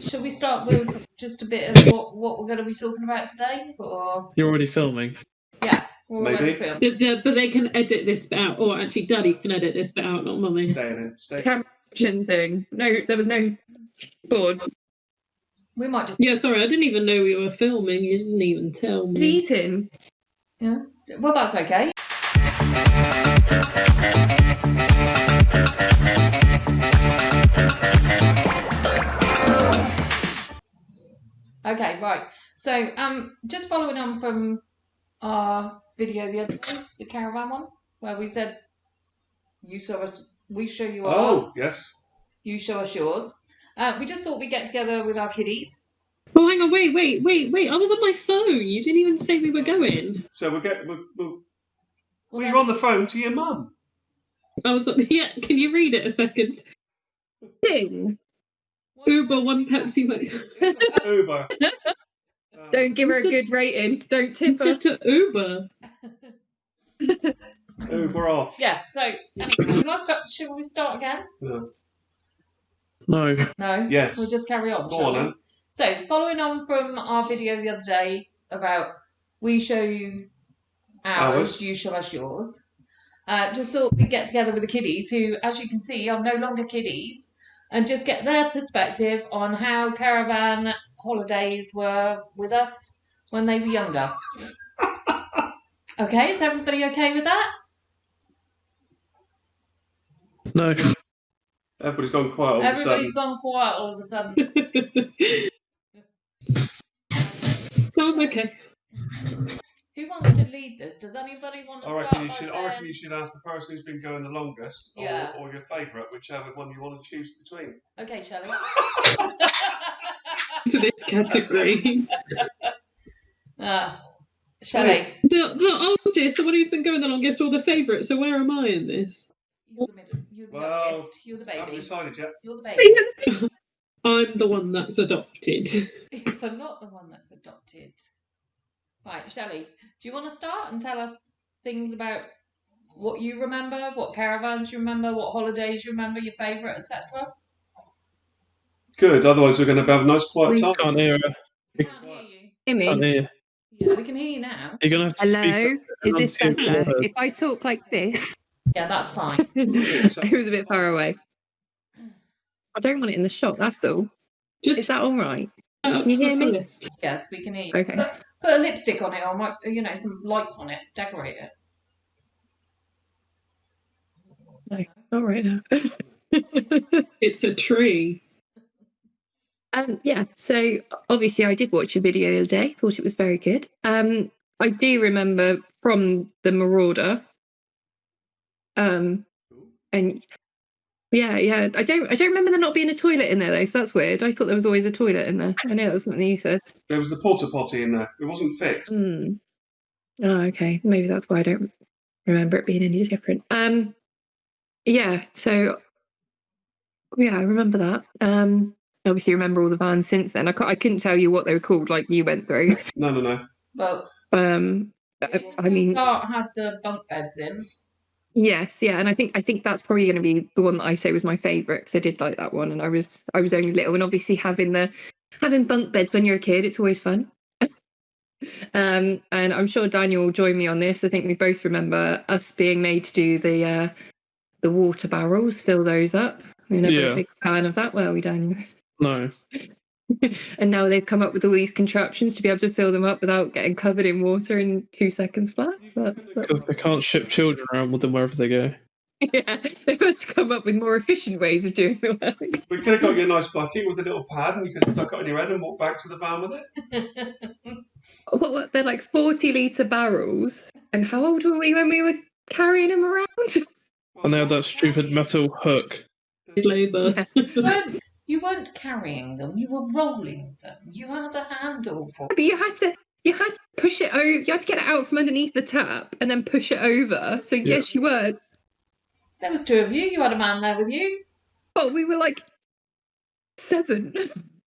Should we start with just a bit of what we're going to be talking about today? Or You're already filming. yeah, we're already Maybe. filming. Yeah, but they can edit this bit out. Or actually, Daddy can edit this bit out, not Mummy. Stay. Camera thing. No, there was no board. We might just. Yeah, sorry, I didn't even know we were filming. You didn't even tell Was me. he eating? Yeah. Well, that's okay. Okay, right. So, just following on from our video the other day, the caravan one, where we said you show us, we show you ours, Oh, yes. you show us yours. We just thought we'd get together with our kiddies. Oh, hang on, wait. I was on my phone. You didn't even say we were going. So Well, you're then- on the phone to your mum. I was yeah, can you read it a second? Ding. Uber, one Pepsi. Uber. Don't give her a good rating. Don't tip her. Said to Uber. Uber off. Yeah, so anyway, should we start again? No. No. No? Yes. We'll just carry on, Go shall on we? then. So, following on from our video the other day about we show you ours, you show us yours, just thought we'd get together with the kiddies who, as you can see, are no longer kiddies, and just get their perspective on how caravan holidays were with us when they were younger. Okay, is everybody okay with that? No. Everybody's gone quiet all of a sudden. Everybody's gone quiet all of a sudden. No, I'm okay. Who wants to lead this? Does anybody want to I start reckon by I saying... reckon you should ask the person who's been going the longest, Yeah. or your favourite, whichever one you want to choose between. Okay, Shelley. To this category. Shelley. The oldest, the one who's been going the longest, or the favourite. So where am I in this? You're the middle. You're the Well, youngest. You're the I haven't baby. decided yet. You're the baby. I'm the one that's adopted. But not the one that's adopted. Right, Shelley, do you want to start and tell us things about what you remember, what caravans you remember, what holidays you remember, your favourite, etc.? Good, otherwise we're going to have a nice quiet time. Can't hear her. We can't hear you. Hear me? Can't hear. Yeah, we can hear you now. You're gonna have to Hello? speak. Is this Everyone's better? hearing If I talk like this, Yeah, that's fine. it was a bit far away. I don't want it in the shot, that's all. Just Is that all right? up Can you to the hear me? fullest. Yes, we can hear you. Okay. Put a lipstick on it, or some lights on it. Decorate it. No, all right now. It's a tree. Yeah, so obviously I did watch a video the other day, thought it was very good. I do remember from the Marauder. And yeah, I don't remember there not being a toilet in there though, so that's weird. I thought there was always a toilet in there. I know that was something you said. There was the porta potty in there. It wasn't fixed. Oh, okay. Maybe that's why I don't remember it being any different. Yeah, so yeah, I remember that. Obviously remember all the vans since then. I couldn't tell you what they were called like you went through. No. Well, I mean, Dart had the bunk beds in. yes, yeah, and I think that's probably going to be the one that I say was my favourite because I did like that one, and I was only little, and obviously having bunk beds when you're a kid, it's always fun. And I'm sure Daniel will join me on this. I think we both remember us being made to do the water barrels, fill those up. We're never a big fan of that, were we, Daniel? No. And now they've come up with all these contraptions to be able to fill them up without getting covered in water in 2 seconds flat. So that's Because they can't ship children around with them wherever they go. yeah, they've had to come up with more efficient ways of doing the work. We could have got you a nice bucket with a little pad and you could have stuck it on your head and walk back to the van with it. What, they're like 40-litre barrels. And how old were we when we were carrying them around? And they had that stupid metal hook. Labour. You weren't carrying them. You were rolling them. You had a handle for. But you had to push it over. You had to get it out from underneath the tap and then push it over. So yes, you were. There was 2 of you. You had a man there with you. Oh, we were like 7.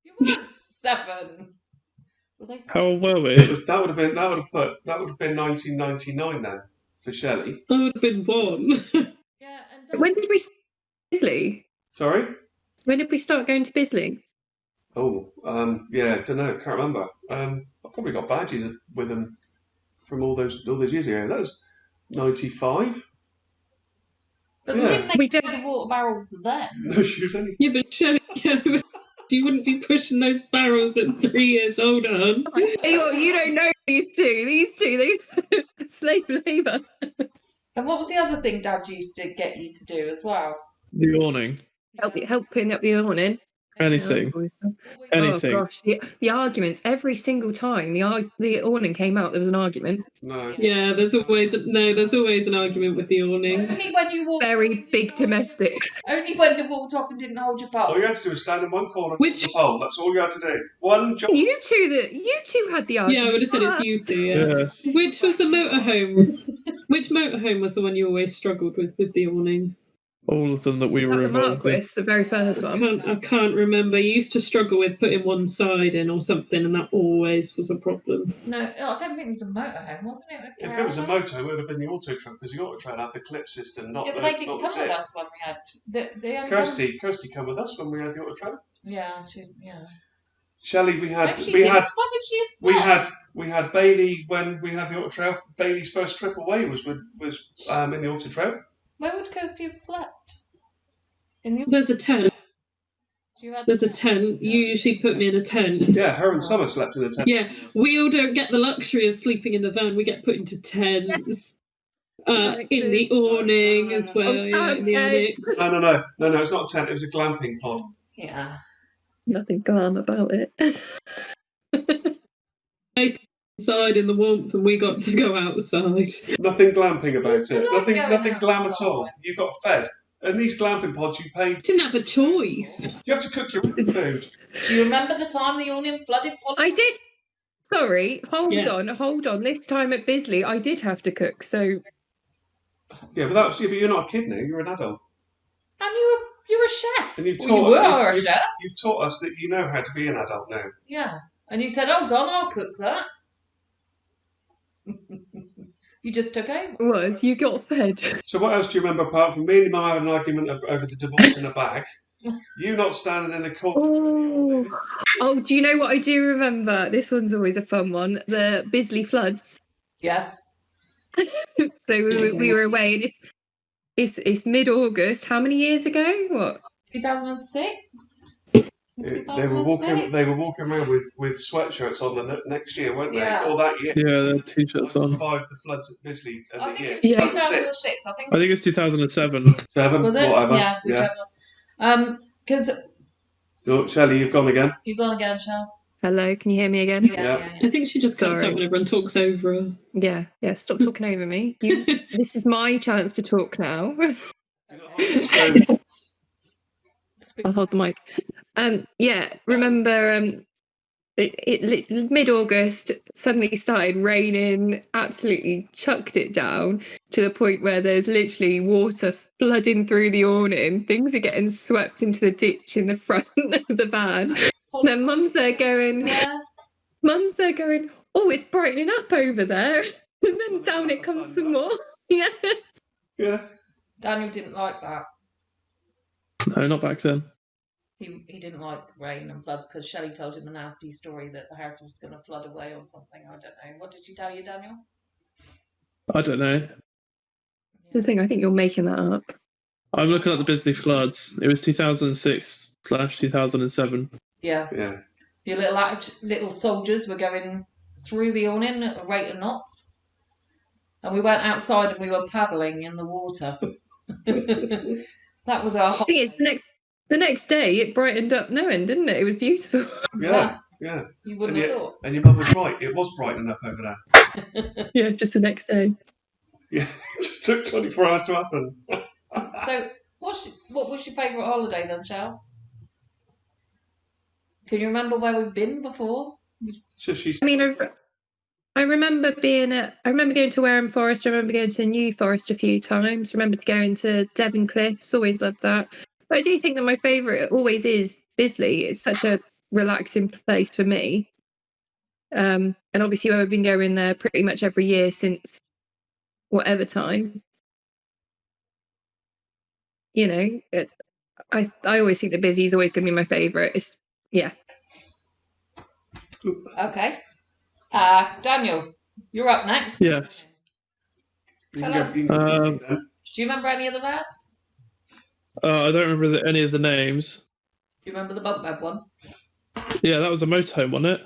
You were 7. Were they 7? How old were we? That would have been 1999 then for Shelley. I would have been 1. Yeah, and When did we start Bisley? Sorry? When did we start going to Bisley? Oh, yeah, don't know, can't remember. I probably got badges with them from all those years ago. That was 95. But they Yeah. didn't We make don't- the water barrels then. No, she was only. Yeah, but Shelley, you wouldn't be pushing those barrels at 3 years old, hon. Hey, well, you don't know these two. These two, they slave labour. And what was the other thing Dad used to get you to do as well? The awning. Help putting up the awning. Anything. Anything. Oh gosh, the arguments every single time the awning came out, there was an argument. No. Yeah, there's always an argument with the awning. Only when you walked Very off and big didn't hold- domestics. Only when you walked off and didn't hold your pole. All you had to do was stand in one corner Which- of the pole. That's all you had to do. One job. You two had the argument. Yeah, I would have said it's you two. Yeah. Yeah. Which was the motorhome? Which motorhome was the one you always struggled with the awning? All of them that we Was were that the involved with. Marquis, the very first one? I can't remember. You used to struggle with putting one side in or something, and that always was a problem. No, I don't think it was a motorhome, wasn't it? If it was a motor, it would have been the auto trail because the auto trail had the clip system, not Yeah, but the. they didn't not come the with zip. us when we had the only Kirsty come with us when we had the auto trail. Yeah, yeah. Shelley, we had Maybe she we didn't. had Why would she have we slept? had we had Bailey when we had the auto trail. Bailey's first trip away was in the auto trail. Where would Kirsty have slept? In the There's a tent. you had There's a tent. You usually put me in a tent. Yeah, her and Summer slept in a tent. Yeah, we all don't get the luxury of sleeping in the van. We get put into tents. In the awning as well. Yeah, in the annex. No, it's not a tent. It was a glamping pod. Yeah. Nothing glam about it. Inside in the warmth, and we got to go outside. Nothing glamping about What's it it. like going Nothing glam at all. outside? You got fed. And these glamping pods, you pay. Didn't have a choice. You have to cook your own food. Do you remember the time the awning flooded? I did. Sorry, hold Yeah. on. This time at Bisley, I did have to cook. So Yeah, but you're not a kid now. You're an adult. And you're a chef. And you've Well, you taught were a chef. You've taught us that you know how to be an adult now. Yeah. And you said, "Hold on, I'll cook that." You just took over. what? You got fed. So what else do you remember apart from me and Mum having an argument over the divorce in a bag? You not standing in the corner. Oh, do you know what I do remember? This one's always a fun one. The Bisley floods. Yes. So we were away, and it's mid-August. How many years ago? What? 2006. They were walking around with sweatshirts on the next year, weren't they? Yeah. Or that year. Yeah, they had t-shirts on. Survived the floods at Bisley and I the think year. it's Yeah. 2006. I think. I think it's 2007. 7, Was it? whatever. Yeah. Whichever. Because Oh, Shelley, you've gone again. you've gone again, Shell. Hello, can you hear me again? Yeah. I think she just cuts Sorry. out when everyone talks over her. Yeah. Stop talking over me. This is my chance to talk now. I'll hold the mic. Remember it mid-August suddenly started raining, absolutely chucked it down to the point where there's literally water flooding through the awning. Things are getting swept into the ditch in the front of the van. And then Mum's there going, Yeah. oh, it's brightening up over there. And then down it comes some more. Yeah. Yeah. Daniel didn't like that. No, not back then. He didn't like rain and floods because Shelley told him a nasty story that the house was going to flood away or something. I don't know. What did she tell you, Daniel? I don't know. That's the thing, I think you're making that up. I'm looking at the Bisley floods. It was 2006/2007. Yeah. Yeah. Your little soldiers were going through the awning at a rate of knots. And we went outside and we were paddling in the water. That was our The thing is, the next day it brightened up no end, didn't it? It was beautiful. Yeah. You wouldn't have thought. And your mum was right. It was brightening up over there. Yeah, just the next day. Yeah. It just took 24 hours to happen. So, what was your favourite holiday then, Shell? Can you remember where we've been before? So she's. I mean, I remember going to Wareham Forest. I remember going to New Forest a few times. I remember going to Devon Cliffs. Always loved that. But I do think that my favourite always is Bisley. It's such a relaxing place for me. And obviously, I've been going there pretty much every year since whatever time. You know, I always think that Bisley is always going to be my favourite. Okay. Daniel, you're up next. Yes. Tell You us. can go Um, then. Do you remember any of the VADs? I don't remember any of the names. Do you remember the bunk bed one? Yeah, that was a motorhome, wasn't it?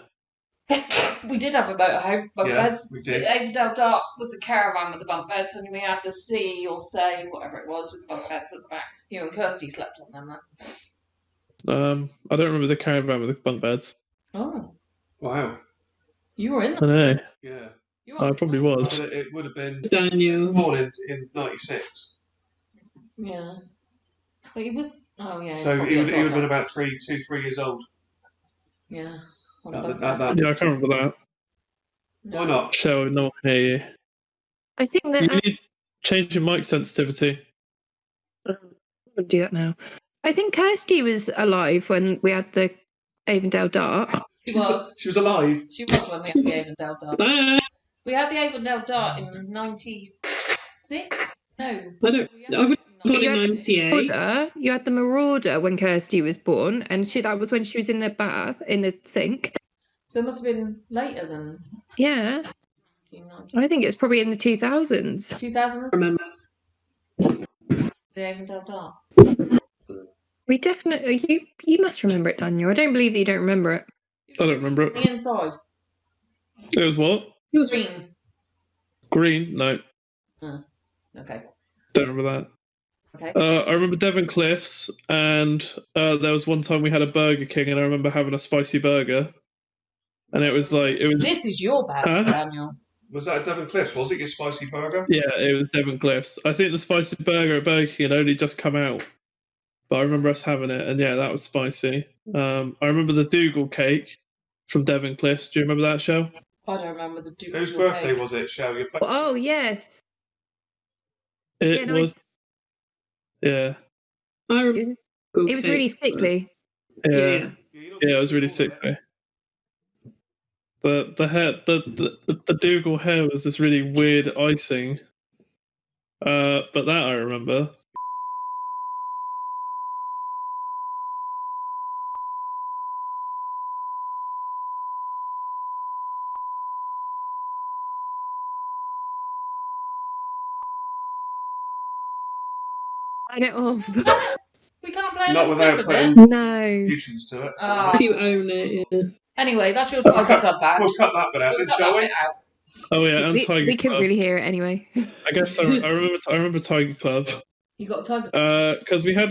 We did have a motorhome bunk Yeah, beds. we did. Avondale Dart was the caravan with the bunk beds, and we had the C or Say, whatever it was, with the bunk beds at the back. You and Kirsty slept on them then. I don't remember the caravan with the bunk beds. Oh, Wow. you were in I them. know. Yeah. You I probably was. But it would have been Daniel. born in 96. Yeah. But he was. Oh, yeah. So he would have been about 3 years old. Yeah. On At bunk that- beds. Yeah, I can't remember that. No. Why not? Shell, no one can hear you. I think You that need to change your mic sensitivity. I'll do that now. I think Kirsty was alive when we had the Avondale Dart. She was. She was alive. She was when we had the Avondale Dart. Bye. We had the Avondale Dart in 96? No. I don't. I would But born you in had 98. You had the Marauder when Kirsty was born, and that was when she was in the bath, in the sink. So it must have been later than Yeah, 1990. I think it was probably in the 2000s. 2006. Remember. The Avondale Dart. We definitely, you must remember it, Daniel. I don't believe that you don't remember it. I don't remember it. The inside. It was what? It was Green. Green? No, Okay. don't remember Okay. that. I remember Devon Cliffs, and there was one time we had a Burger King, and I remember having a spicy burger, and it was. This is your bad, Huh? Daniel. Was that at Devon Cliffs? Was it your spicy burger? Yeah, it was Devon Cliffs. I think the spicy burger at Burger King had only just come out, but I remember us having it, and yeah, that was spicy. I remember the Dougal cake from Devon Cliffs. Do you remember that show? I don't remember the Duke. Whose birthday was it, Shell? Your Oh, yes. It Yeah, no, was. Yeah, I remember. It was really sickly. yeah, Yeah. yeah. It was really sickly. The hair, the Dougal hair was this really weird icing. But that I remember. I know. We can't play Not a without clip of putting it. No. contributions to it. Oh. You own it. Yeah. Anyway, that's your Tiger Club back. We'll cut that bit out, We'll then, cut shall that we? bit out. Oh yeah, and Tiger We couldn't Club. really hear it anyway. I guess I remember. I remember Tiger Club. You got Tiger. Because we had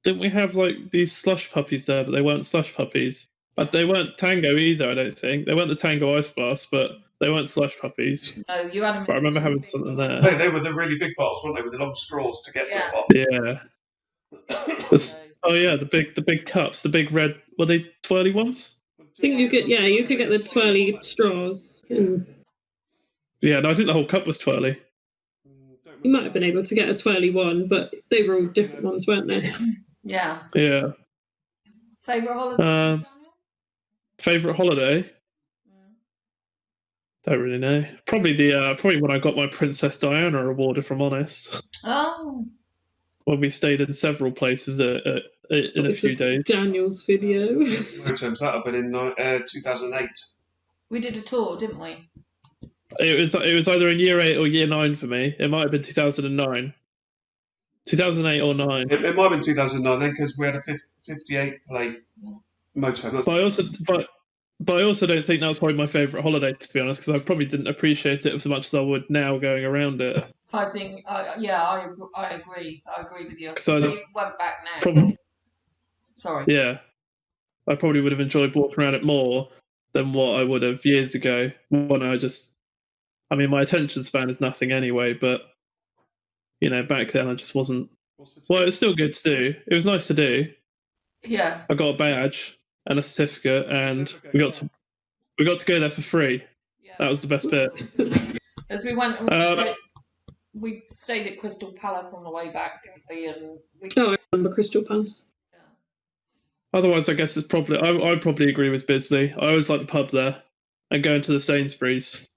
didn't we have these slush puppies there? But they weren't slush puppies. But they weren't Tango either. I don't think they weren't the Tango Ice Blast, but they weren't slush puppies. No, you had them. But I remember having something there. They were the really big bottles, weren't they, with the long straws to get Yeah. the pop. Yeah. Oh yeah, the big cups, the big red. Were they twirly ones? I think you could. Yeah, you could get the twirly straws. And Yeah, no, I think the whole cup was twirly. you might have been able to get a twirly one, but they were all different ones, weren't they? Yeah. Yeah. Favorite holiday? Um, Favorite holiday? Mm. Don't really know. Probably probably when I got my Princess Diana award, if I'm honest. Oh. When we stayed in several places in a It's few just days. Daniel's video. Motorhomes, that have been in 2008. We did a tour, didn't we? It was either in year 8 or year 9 for me. It might have been 2009, 2008 or 9. It might have been 2009 then, because we had a 58 plate motorhome. But I also don't think that was probably my favourite holiday, to be honest, because I probably didn't appreciate it as much as I would now going around it. I think, yeah, I agree. I agree with you. 'Cause I You went back now. Probably, Sorry. yeah, I probably would have enjoyed walking around it more than what I would have years ago. When I mean, my attention span is nothing anyway, but back then I just wasn't. Well, it's still good to do. It was nice to do. Yeah. I got a badge and a certificate, and we got to go there for free. Yeah. That was the best bit. As we went, we stayed at Crystal Palace on the way back, didn't we? And we. Oh, I remember Crystal Palace. Otherwise, I guess it's probably. I'd probably agree with Bisley. I always like the pub there, and going to the Sainsbury's.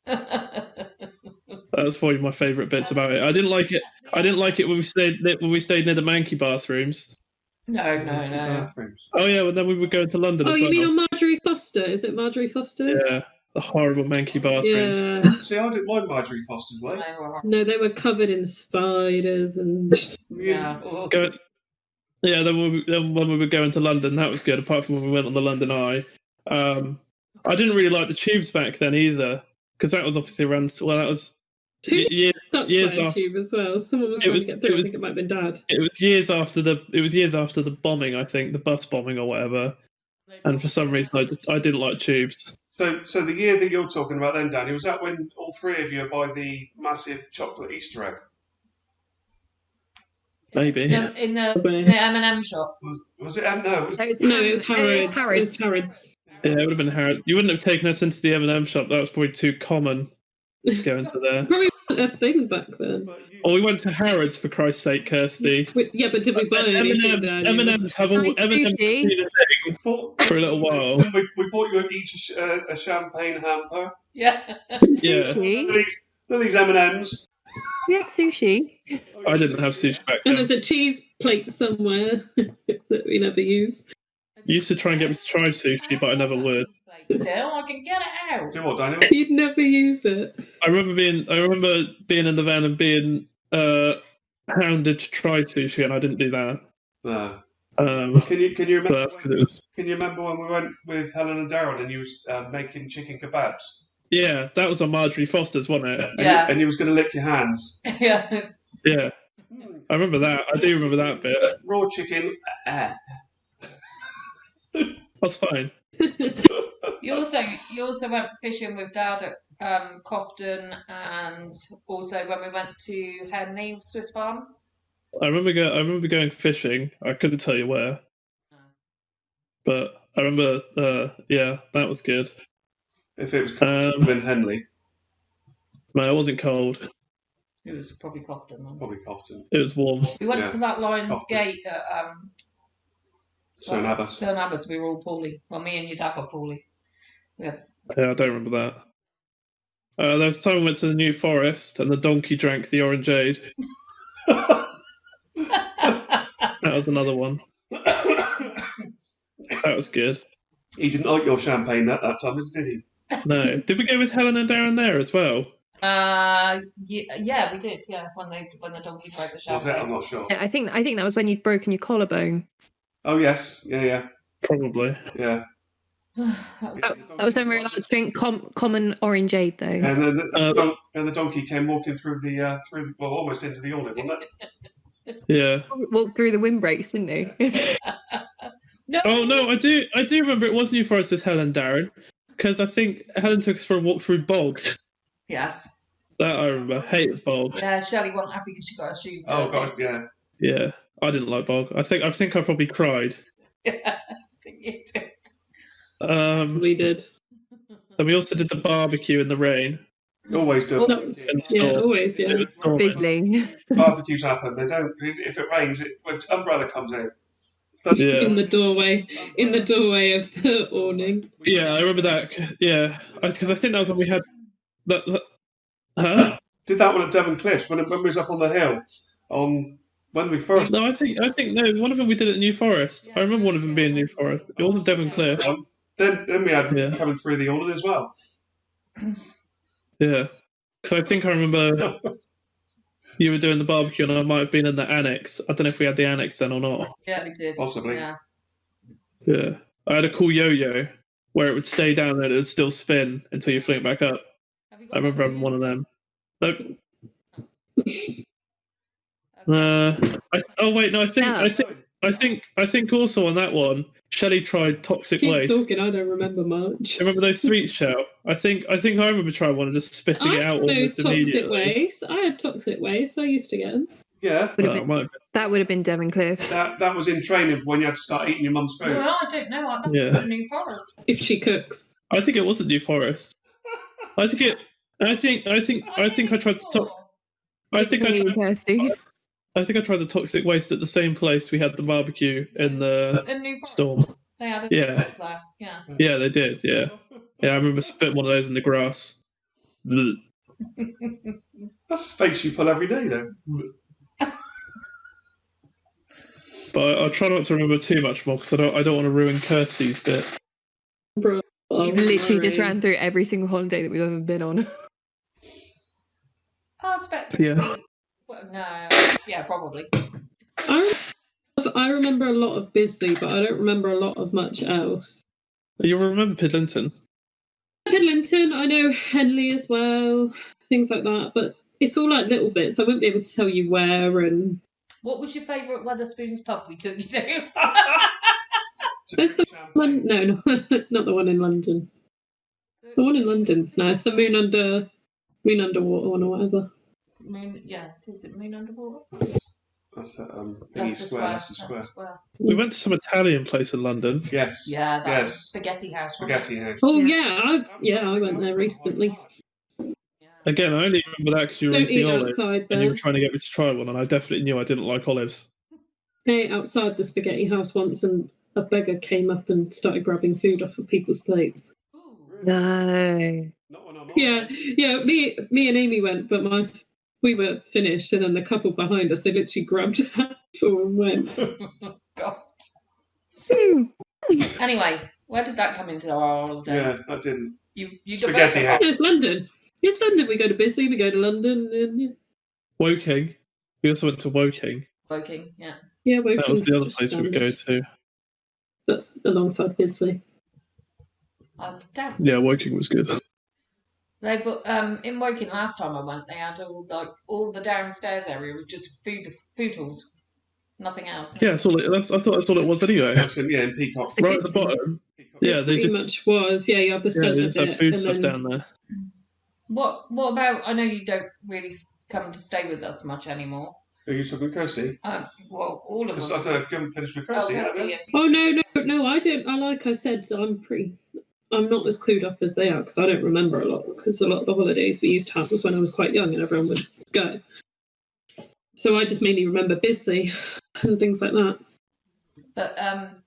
That was probably my favourite bits about it. I didn't like it. I didn't like it when we stayed near the Mankey bathrooms. No. Bathrooms. Oh yeah, and then we would go into London Oh, as you well. mean on Marjorie Foster? Is it Marjorie Foster's? Yeah, the horrible manky bathrooms. Yeah. See, I didn't mind Marjorie Foster's way. No, they were covered in spiders and. Yeah. Go, yeah, then when we were going to London, that was good. Apart from when we went on the London Eye, I didn't really like the tubes back then either, because that was obviously around. Well, that was years Stuck after. tube as well. Someone was trying to get through. I think it might have been Dad. It was years after the bombing. I think the bus bombing or whatever. And for some reason, I didn't like tubes. So the year that you're talking about then, Danny, was that when all three of you are by the massive chocolate Easter egg? Maybe. In the M&M shop. Was it? No, it was. It was Harrods. Harrods. It was Harrods. Yeah, it would have been Harrods. You wouldn't have taken us into the M&M shop. That was probably too common to go into there. Probably wasn't a thing back then. Or we went to Harrods, for Christ's sake, Kirsty. Yeah, but did we buy anything? M&M's have all Nice M&M's sushi. been a thing for a little while. We bought you each a champagne hamper. Yeah. Sushi. Look at these M&Ms. We had sushi. I didn't have sushi back And then. there's a cheese plate somewhere that we never use. You used to try and get me to try sushi, but I never would. Still, I can get it out. Do you know what, Daniel? You'd never use it. I remember being in the van and being hounded to try sushi, and I didn't do that. No. Can Can you remember? But that's 'cause it was. Can you remember when we went with Helen and Darren and you was making chicken kebabs? Yeah, that was on Marjorie Foster's, wasn't it? Yeah. And you was going to lick your hands. Yeah. Yeah, I remember that. I do remember that bit. Raw chicken. That's fine. You also went fishing with Dad at Cofton, and also when we went to Henley Swiss Farm. I remember going fishing. I couldn't tell you where, but I remember. Yeah, that was good. If it was cold in Henley, No, it wasn't cold. It was probably Cofton. Then. probably Cofton. It was warm. We went Yeah. to that Lions Cofton. Gate at St Abbas. St Abbas. We were all poorly. Well, me and your dad were poorly. We had. Yeah, I don't remember that. There was a time we went to the New Forest and the donkey drank the orangeade. That was another one. That was good. He didn't like your champagne that time, did he? No, did we go with Helen and Darren there as well? Yeah, we did. Yeah, when the donkey drank the Was it? I'm champagne. not sure. I think that was when you'd broken your collarbone. Oh yes, yeah. Probably. Yeah. That was when we were allowed to drink common orangeade, though. And then the donkey came walking through almost into the awning, wasn't it? Yeah. Walked through the windbreaks, didn't they? No. Oh no, I do remember it was New Forest with Helen and Darren, because I think Helen took us for a walk through bog. Yes. That I remember. Hated bog. Yeah, Shelley wasn't happy because she got her shoes Oh dirty. god, yeah. Yeah, I didn't like bog. I think I probably cried. Yeah, I think you did. We did. And we also did the barbecue in the rain. Always do. Well, that was, yeah, always, yeah. It was storming. Bizzling. Barbecues happen. They don't. If it rains, when umbrella comes in. Yeah. In the doorway of the awning. Yeah, I remember that. Yeah, because I think that was when we had that. Huh? Did that one at Devon Cliffs when we was up on the hill when we first. No, I think no. One of them we did at New Forest. I remember one of them being New Forest. It wasn't Devon Cliffs. Then we had Yeah. coming through the awning as well. Yeah, because I think I remember you were doing the barbecue, and I might have been in the annex. I don't know if we had the annex then or not. Yeah, we did. Possibly. Yeah. Yeah, I had a cool yo-yo where it would stay down and it would still spin until you fling it back up. Have you got I remember having one of them. Nope. Oh wait, no. I think also on that one, Shelley tried toxic Keep waste. talking, I don't remember much. Remember those sweets, Shell? I think I remember trying one and just spitting it I out had those almost toxic immediately. waste. I had toxic waste. I used to get them. Yeah. Would have Oh, been- it might have that would have been Devon Cliffs. That was in training for when you had to start eating your mum's food. No, I don't know. I thought Yeah. it was New Forest. If she cooks. I think it wasn't New Forest. I think I tried to I tried the toxic waste at the same place we had the barbecue in the In New Forest. storm. They had a Yeah. club there. Yeah. Yeah, they did. Yeah, yeah. I remember spitting one of those in the grass. Blech. That's the face you pull every day, though. But I'll try not to remember too much more because I don't want to ruin Kirsty's bit. Bro, You've literally just ran through every single holiday that we've ever been on. I expect. Yeah. Well, no. Yeah, probably. I remember a lot of Bisley, but I don't remember a lot of much else. You remember Pidlington? Pidlington, I know Henley as well, things like that, but it's all like little bits. I wouldn't be able to tell you where and. What was your favourite Weatherspoons pub we took you to? That's the one. No, not the one in London. The one in London's nice. The Moon Underwater one or whatever. Moon, yeah, is it Moon Underwater? That's That's the Square. square. We went to some Italian place in London. Yes. Yeah, that was Yes. Spaghetti House. wasn't it? Spaghetti House. Oh yeah, I went there recently. Yeah. Again, I only remember that because you were Don't eating eat olives outside and you were there. trying to get me to try one, and I definitely knew I didn't like olives. I ate outside the Spaghetti House once, and a beggar came up and started grabbing food off of people's plates. Ooh. No. Not when I'm Yeah. Me and Amy went, but we were finished, and then the couple behind us, they literally grabbed a handful and went. God. Anyway, where did that come into our Yeah, holidays? I didn't. You Spaghetti diversified. It's London. It's London. We go to Bisley, we go to London, and yeah. Woking. We also went to Woking. Woking, yeah. Yeah, That was Woking's the other just place we would go to. That's alongside Bisley. Damn. Yeah, Woking was good. They've in Woking last time I went, they had all the downstairs area was just food halls, nothing else. Yeah, I thought that's all it was anyway. That's in Peacock. That's a Right good at the bottom. Peacock. Yeah, they Pretty just much was. Yeah, you have the yeah, they centre just have bit, food and stuff then down there. What about? I know you don't really come to stay with us much anymore. Are you talking Kirsty? Well, all of Because us. I don't know if you haven't finished with Oh, Kirsty yet. Kirsty, have yeah. oh no, I don't. Like I said, I'm not as clued up as they are because I don't remember a lot. Because a lot of the holidays we used to have was when I was quite young and everyone would go. So I just mainly remember Bisley and things like that. But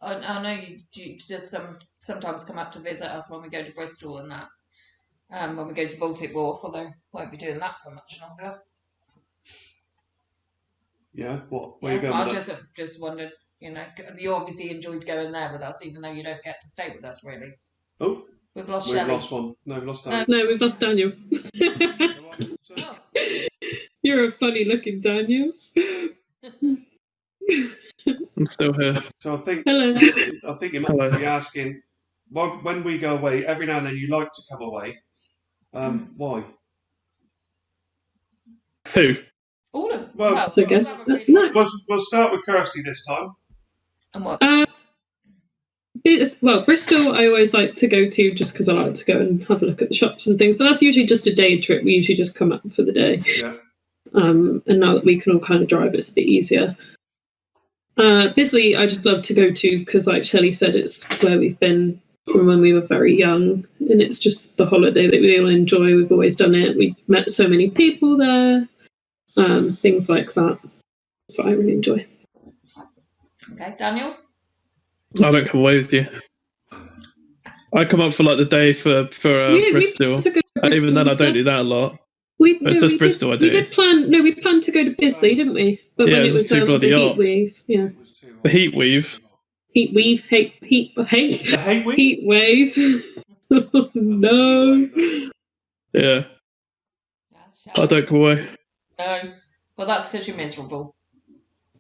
I know you just sometimes come up to visit us when we go to Bristol and that. When we go to Baltic Wharf, although won't be doing that for much longer. Yeah, what? Where you going I with that? just wondered, you obviously enjoyed going there with us, even though you don't get to stay with us really. Oh, We've lost we've Shelley. lost one. No, we've lost Daniel. No, we've lost Daniel. Oh. You're a funny looking Daniel. I'm still here. So I think Hello. you might be asking, when we go away, every now and then you like to come away. Why? Who? All of Well, So I guess we haven't really- no. We'll start with Kirsty this time. And what? Well, Bristol I always like to go to just because I like to go and have a look at the shops and things. But that's usually just a day trip. We usually just come up for the day. Yeah. And now that we can all kind of drive, it's a bit easier. Bisley, I just love to go to because, like Shelley said, it's where we've been from when we were very young, and it's just the holiday that we all enjoy. We've always done it. We met so many people there, things like that. So I really enjoy. Okay, Daniel. I don't come away with you. I come up for like the day for Bristol. We took a And even then, I and don't do stuff. that a lot. It's just Bristol I do. We planned to go to Bisley, didn't we? But Yeah, when it it was was too bloody the hot. heat wave, yeah, The heat weave. heat wave, The hate week? heat wave. Oh, no. Yeah, Yeah, I don't come away. No. Well, that's because you're miserable.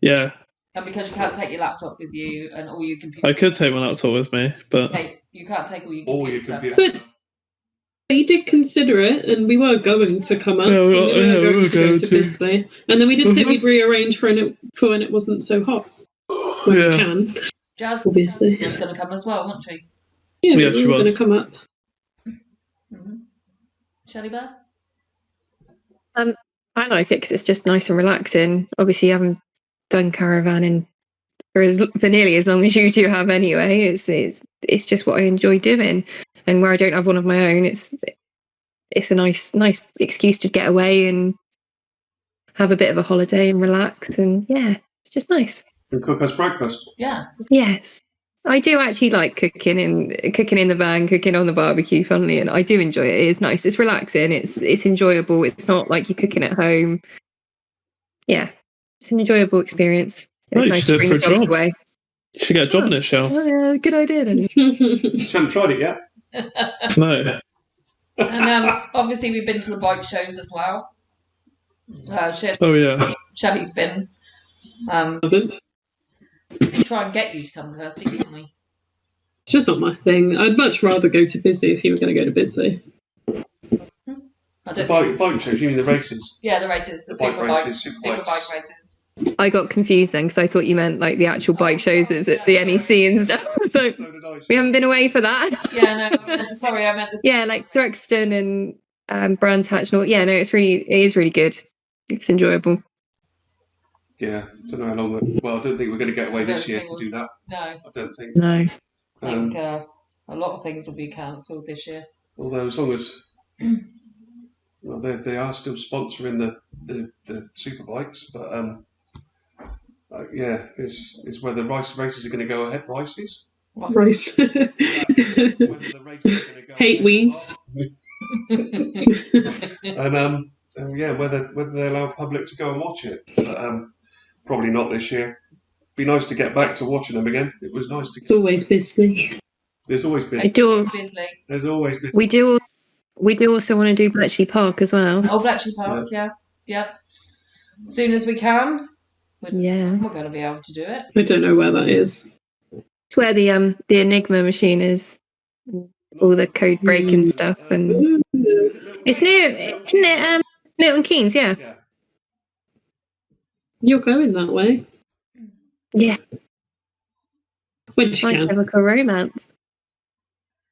Yeah, And because you can't take your laptop with you and all your computer. I could take my laptop with me, but Okay, you can't take all your All computer your stuff. computer. But you did consider it, and we were going to come up. Yeah, and we were going to go going to to. Bisley, and then we did say we'd rearrange for when it wasn't so hot. When we Yeah. can. Jazz Obviously. was going to come as well, wasn't she? Yeah, Yeah, we she were going was. to come up. Mm-hmm. Shelley Bear? I like it because it's just nice and relaxing. Obviously, I haven't done caravanning for nearly as long as you two have anyway. It's just what I enjoy doing, and where I don't have one of my own, it's a nice excuse to get away and have a bit of a holiday and relax. And yeah, it's just nice. And cook us breakfast. Yeah. Yes, I do actually like cooking in the van, cooking on the barbecue. Funnily, and I do enjoy it. It is nice. It's relaxing. It's enjoyable. It's not like you're cooking at home. Yeah, it's an enjoyable experience. It's you nice should to do bring it the for a dogs job. away. You should get a job in it, Shell. Oh yeah, good idea. Then. Haven't tried it yet. No. And obviously we've been to the bike shows as well. Oh yeah. Shelley's been. Try and get you to come, Kirsty, didn't we? It's just not my thing. I'd much rather go to Bisley if you were going to go to Bisley. I don't Bike shows, you mean the races? Yeah, the races, the Bike super races, bike, super super bikes. bike races. I got confused then because I thought you meant like the actual bike shows at the NEC and stuff. So So did I. we haven't been away for that. Yeah, no, I meant the. Yeah, like Thruxton and Brands Hatch and all. Yeah, no, it is really good. It's enjoyable. Yeah, don't know how long. Well, I don't think we're going to get away this year to do that. No. I don't think. No. I think a lot of things will be cancelled this year. Although, as long as well, they are still sponsoring the super bikes, but yeah, it's whether races are going to go ahead. Races. Rice. Whether the races are going to go Hate ahead weaves. and yeah, whether they allow public to go and watch it. But, probably not this year. Be nice to get back to watching them again. It was nice to. It's always Bisley. There's always been. Bisley. There's always been. We do also want to do Bletchley Park as well. Oh, Bletchley Park, yeah. As soon as we can, we're going to be able to do it. I don't know where that is. It's where the Enigma machine is. All the code breaking stuff, and it's near, isn't it? Milton Keynes, yeah. You're going that way. Yeah. When she My can. Chemical Romance.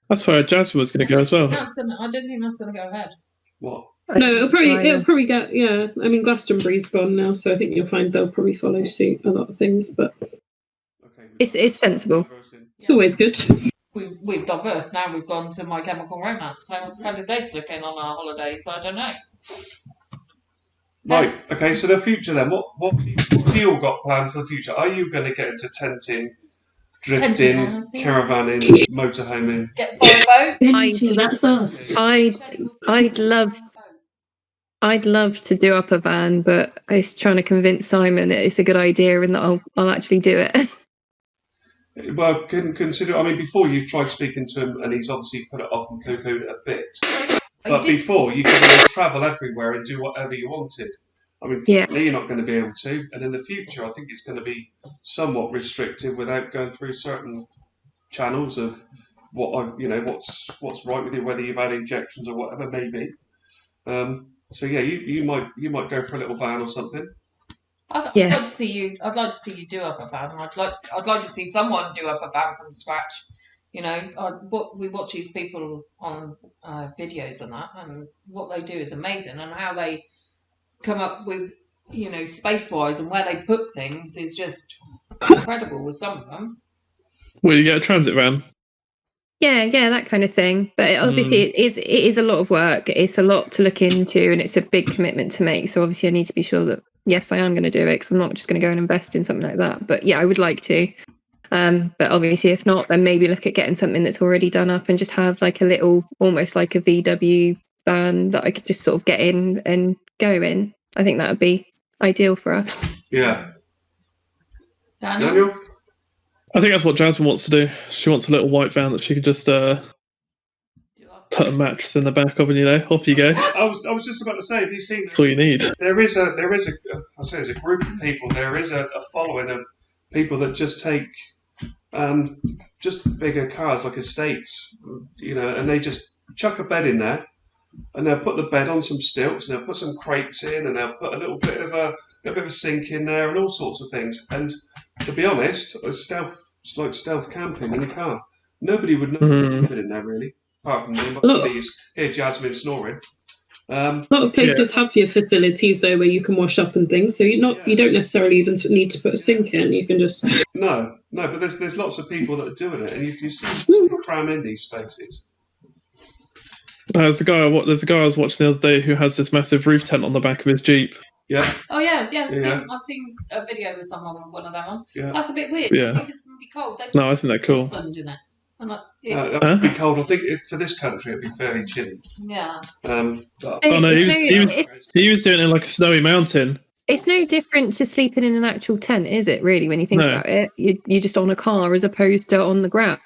That's where Jasmine was going to go as well. I don't think that's going to go ahead. What? No, it'll probably get, yeah. I mean, Glastonbury's gone now, so I think you'll find they'll probably follow suit a lot of things, but It's sensible. it's always good. We've diversed now. We've gone to My Chemical Romance. So how did they slip in on our holidays? I don't know. Right. Okay. So the future then. What have you all got planned for the future? Are you going to get into tenting, drifting, caravanning, motorhoming? Get by boat. That's us. I'd love to do up a van, but I was trying to convince Simon that it's a good idea and that I'll actually do it. Well, consider. I mean, before you've tried speaking to him, and he's obviously put it off and poo-pooed it a bit. But before, you could travel everywhere and do whatever you wanted. I mean, now you're not going to be able to, and in the future, I think it's going to be somewhat restricted without going through certain channels of what's right with you, whether you've had injections or whatever it may be. So yeah, you might go for a little van or something. I'd like to see you. I'd like to see you do up a van. I'd like to see someone do up a van from scratch. You know, we watch these people on videos and that, and what they do is amazing, and how they come up with, you know, space-wise and where they put things is just incredible with some of them. Will you get a transit van? Yeah, that kind of thing. But obviously, it is a lot of work. It's a lot to look into, and it's a big commitment to make. So obviously, I need to be sure that yes, I am going to do it, because I'm not just going to go and invest in something like that. But yeah, I would like to. But obviously, if not, then maybe look at getting something that's already done up and just have like a little, almost like a VW van that I could just sort of get in and go in. I think that would be ideal for us. Yeah. Daniel? I think that's what Jasmine wants to do. She wants a little white van that she could just put a mattress in the back of, and off you go. I was just about to say, have you seen? That's all you need. There is a there's a group of people. There is a following of people that just take just bigger cars like estates, and they just chuck a bed in there, and they'll put the bed on some stilts, and they'll put some crates in, and they'll put a little bit of a sink in there, and all sorts of things. And to be honest, it's like stealth camping in the car. Nobody would know there's in there really, apart from hear Jasmine snoring. A lot of places have your facilities though where you can wash up and things, so you don't necessarily even need to put a sink in. You can just no, but there's lots of people that are doing it, and you see people cram in these spaces. There's a guy I was watching the other day who has this massive roof tent on the back of his Jeep. Yeah. Oh yeah. I've seen a video with someone with one of them. Yeah. That's a bit weird. Yeah. I think it's going to be cold. No, I think they're cool. In it. That would be cold. I think for this country it'd be fairly chilly. Yeah. He was doing it in like a snowy mountain, It's no different to sleeping in an actual tent, is it? Really, when you think No. about it, you're just on a car as opposed to on the ground.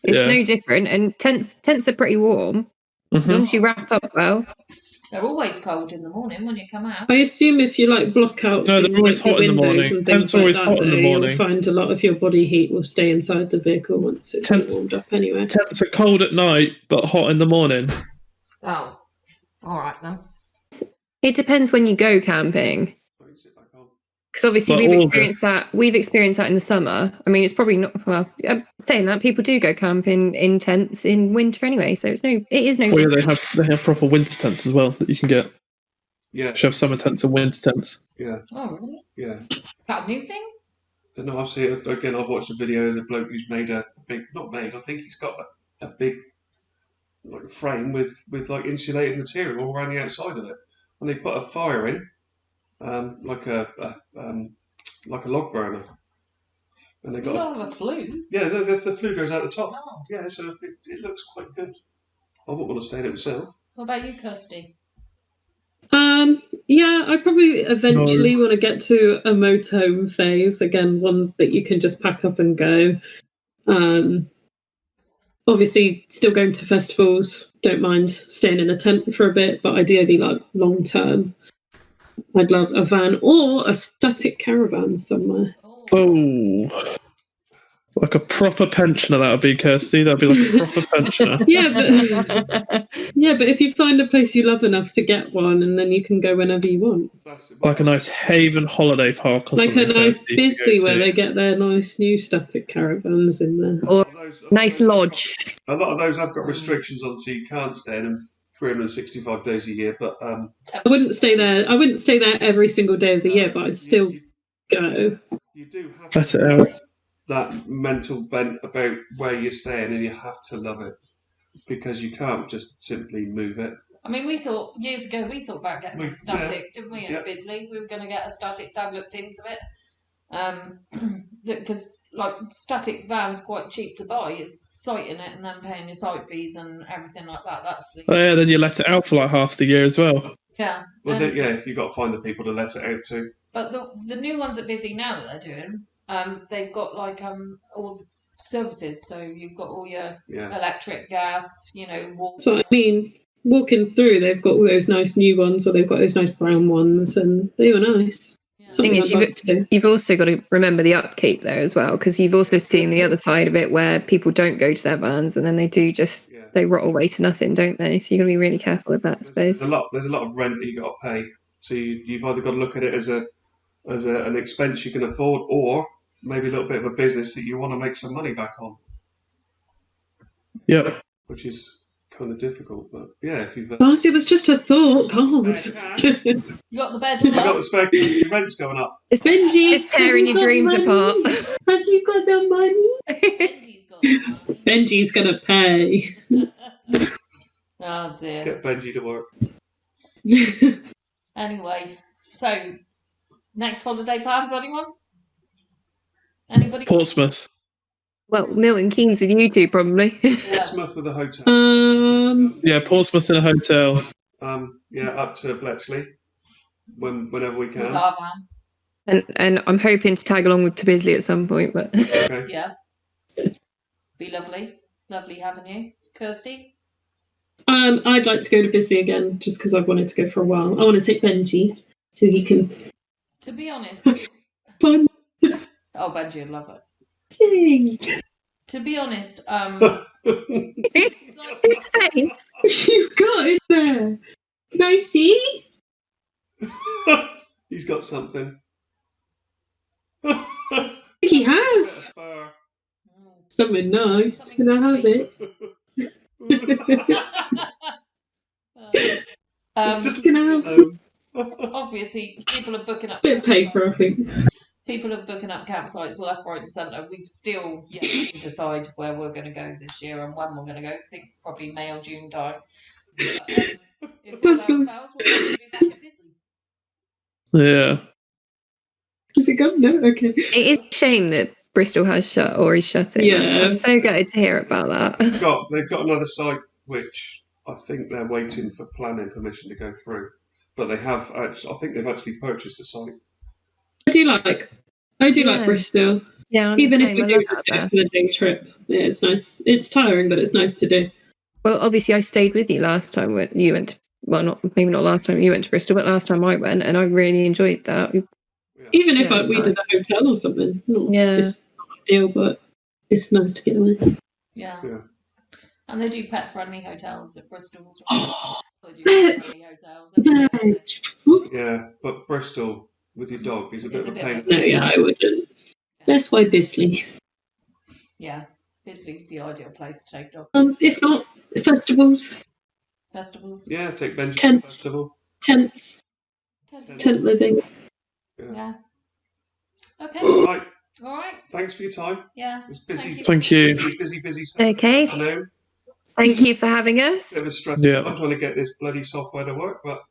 It's Yeah. no different, and tents are pretty warm as long Mhm. as you wrap up well. They're always cold in the morning when you come out. I assume if you like block out No, they're things always like your hot in the windows morning. and things Tents are like always that, hot in the though, morning. you'll find a lot of your body heat will stay inside the vehicle once it's Tents- warmed up anyway. Tents are cold at night, but hot in the morning. Oh, all right then. It depends when you go camping, because obviously But we've August- experienced that. We've experienced that in the summer. I mean, it's probably not. Well, saying that, people do go camping in tents in winter anyway, so it is no Well, yeah, different. they have proper winter tents as well that you can get. Yeah, They have summer tents and winter tents. yeah, Oh, really? yeah. That a new thing? Don't know. I've seen it again. I've watched a video of a bloke who's made a big, not made. I think he's got a big like frame with like insulated material all around the outside of it, and they put a fire in, like a log burner, and they You got don't have a flue. yeah. The flue goes out the top. Oh. Yeah, so it looks quite good. I wouldn't want to stay in it myself. What about you, Kirsty? Yeah, I probably eventually want to get to a motorhome phase again, one that you can just pack up and go. Obviously, still going to festivals. Don't mind staying in a tent for a bit, but ideally, like long term, I'd love a van or a static caravan somewhere. Oh, like a proper pensioner, that would be, Kirsty. That'd be like a proper pensioner. Yeah, but if you find a place you love enough to get one, and then you can go whenever you want. Like a nice haven holiday park or Like something. a nice Kirsty, to go Bisley where to. they get their nice new static caravans in there. Or nice lodge. A lot of those have got restrictions on, so you can't stay in them 365 days a year. But I wouldn't stay there. I wouldn't stay there every single day of the year, but I'd still go. You do have That's to it, have that mental bent about where you're staying, and you have to love it because you can't just simply move it. I mean, we thought years ago about getting a static, yeah, didn't we? yeah. At Bisley, we were going to get a static tab looked into it, because like static vans quite cheap to buy. It's siting it and then paying your site fees and everything like that. That's the Oh, yeah, then you let it out for like half the year as well. yeah. Well, and- yeah, you got to find the people to let it out to. But the new ones at Busy now that they're doing, they've got like all the services. So you've got all your Yeah, electric, gas, water. So I mean, walking through, they've got all those nice new ones, or they've got those nice brown ones, and they were nice. Yeah. Something Thing is, I'd like to do. You've also got to remember the upkeep there as well, because you've also seen the other side of it where people don't go to their vans and then they do just yeah. they rot away to nothing, don't they? So you've got to be really careful with that, I suppose. There's a lot of rent that you got to pay. So you've either got to look at it as an expense you can afford, or maybe a little bit of a business that you want to make some money back on, Yep. which is kind of difficult. But yeah, if you've Darcy, it was just a thought. God. You got the bed. you got the spare, your rent's going up. It's Benji, just tearing your have you dreams got apart. money? Have you got the money? Benji's got the Benji's gonna pay. money. Oh dear. Get Benji to work. Anyway, so next holiday plans, anyone? Anybody? Portsmouth. Well, Milton Keynes with you two, probably. Yeah. Portsmouth with a hotel. Yeah, Portsmouth in a hotel. Yeah, up to Bletchley whenever we With can. our van. and I'm hoping to tag along with to Bisley at some point, but Okay. Yeah. Be lovely. Lovely having you. Kirsty? I'd like to go to Busy again, just because I've wanted to go for a while. I want to take Benji so he can To be honest. fun Oh, Benji would love it. sing. To be honest, his face. You've got it there. Can I see? He's got something. I think he has something nice. Can I have it? Just Can I have obviously, people are booking up. a bit of paper? I think. People are booking up campsites left, right, and centre. We've still yet to decide where we're going to go this year and when we're going to go. I think probably May or June time. If all else That's fails, nice. we'll probably be back at Bisley. Yeah. Is it gone? No. Okay. It is a shame that Bristol has shut or is shutting. Yeah. I'm so gutted to hear about that. They've got another site which I think they're waiting for planning permission to go through. but they have. I think they've actually purchased the site. I do like Yeah. Bristol. Yeah, I'm Even the if same. we I do love just that go there. for a day trip, yeah, it's nice. It's tiring, but it's nice to do. Well, obviously, I stayed with you last time when you went. Well, maybe not last time you went to Bristol, but last time I went, and I really enjoyed that. Even if Yeah, it's we did a hotel or something, Yeah. it's not ideal, but it's nice to get away. Yeah. Yeah. And they do pet-friendly hotels at Bristol. as Oh, well. They do pet-friendly hotels. They're brilliant, aren't they? Yeah, but Bristol with your dog is a bit It's of a a bit pain. of no, yeah, I wouldn't. That's why Bisley. Yeah, Bisley's the ideal place to take dog If not, festivals, festivals. Yeah, take Benji to the Tents. festival. tents, tent living. Yeah. Okay. Right, All right. thanks for your time. Yeah. It's busy. Thank you. Busy. Okay. Afternoon. Thank you for having us. Bit of a stressful Yeah. time trying to get this bloody software to work, but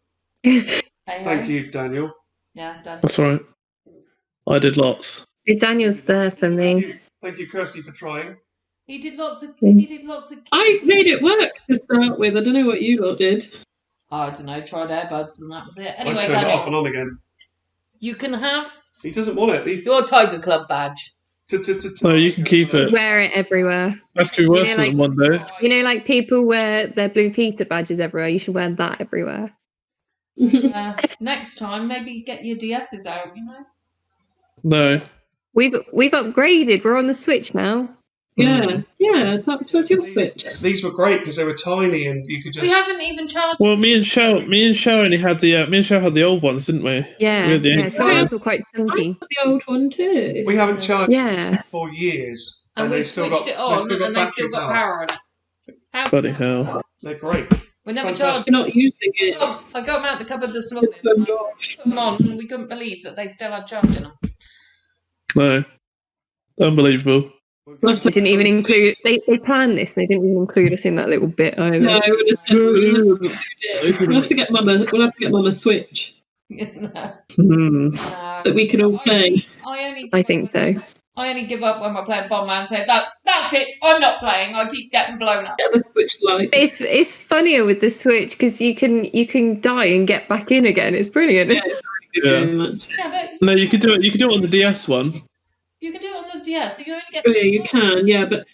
Hey, thank you, Daniel. Yeah, done. That's all right. I did lots. Daniel's there for me. Thank you, Kirsty, for trying. He did lots of. I made it work to start with. I don't know what you lot did. I don't know. Tried AirBuds and that was it. Anyway, I turned it off and Daniel, on again. you can have He doesn't want it. your Tiger Club badge. No, you can keep it. Wear it everywhere. That's could be worse Yeah, than one day. You know, like people wear their Blue Peter badges everywhere. You should wear that everywhere. Next time, maybe get your DSs out. You know. No. We've upgraded. We're on the Switch now. Yeah. That's where's your Switch? These were great because they were tiny and you could just. We haven't even charged. Well, me and Shell only had the old ones, didn't we? Yeah, We had the yeah. So Yeah. ours were quite I chunky. got the old one too. We haven't charged Yeah. for years. and we they've still switched got- it on, they've and they still got power on it. How Bloody hell. They're great. We never Fantastic. charged. You're not using it. I got them out the cupboard this morning. Oh, and I gosh. put them on, and we couldn't believe that they still had charge in them. No. Unbelievable. We'll have to- They didn't even include. They planned this. They didn't even include us in that little bit either. No, we'll have to get Mama. We'll have to get Mama Switch No. so that we can all play. I think so. I only give up when we're playing Bomberman and say, that's it, I'm not playing, I keep getting blown up. Get the Switch Lite. It's funnier with the Switch because you can die and get back in again. It's brilliant. Yeah. Very Yeah. much. Yeah, but No, you could do it. You could do it on the DS one. you can do it on the DS, so you only get... Oh, yeah, you can. Yeah, but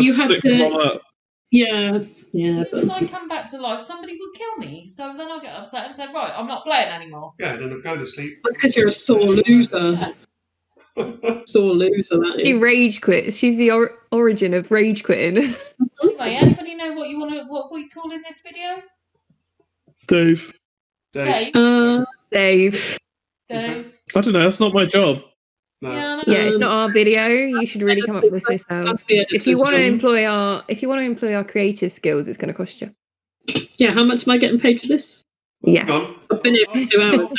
you had flick them to. all up. Yeah. As But I come back to life, somebody would kill me, so then I'll get upset and say, right, I'm not playing anymore. Yeah, then I'm going to sleep. that's because you're a sore loser. Sore loser. That She is. rage quits. She's the origin of rage quitting. Anyway, anybody know what we call in this video? Dave. Dave. Dave. Dave. I don't know. That's not my job. No. Yeah, I know. Yeah, it's not our video. You should really come up with this yourself. If you want to employ our creative skills, it's going to cost you. Yeah, how much am I getting paid for this? Yeah. Hang on. I've been here for 2 hours.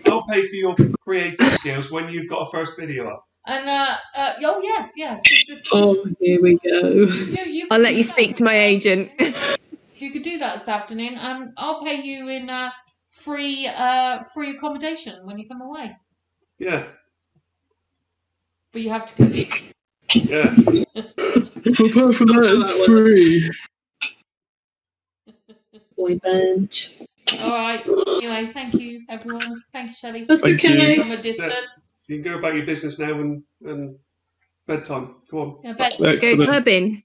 I'll pay for your creative skills when you've got a first video up. And, oh, yes. It's just, Oh, here we go. you I'll let you speak to my agent. You could do that this afternoon. I'll pay you in free accommodation when you come away. Yeah. But you have to cook. Yeah. Apart from that, it's free. Boy bench. All right. Anyway, thank you, everyone. Thank you, Shelley. That's Thank okay. you. From a distance. You can go about your business now and bedtime. Go on. Yeah, bet. Let's go Excellent. clubbing.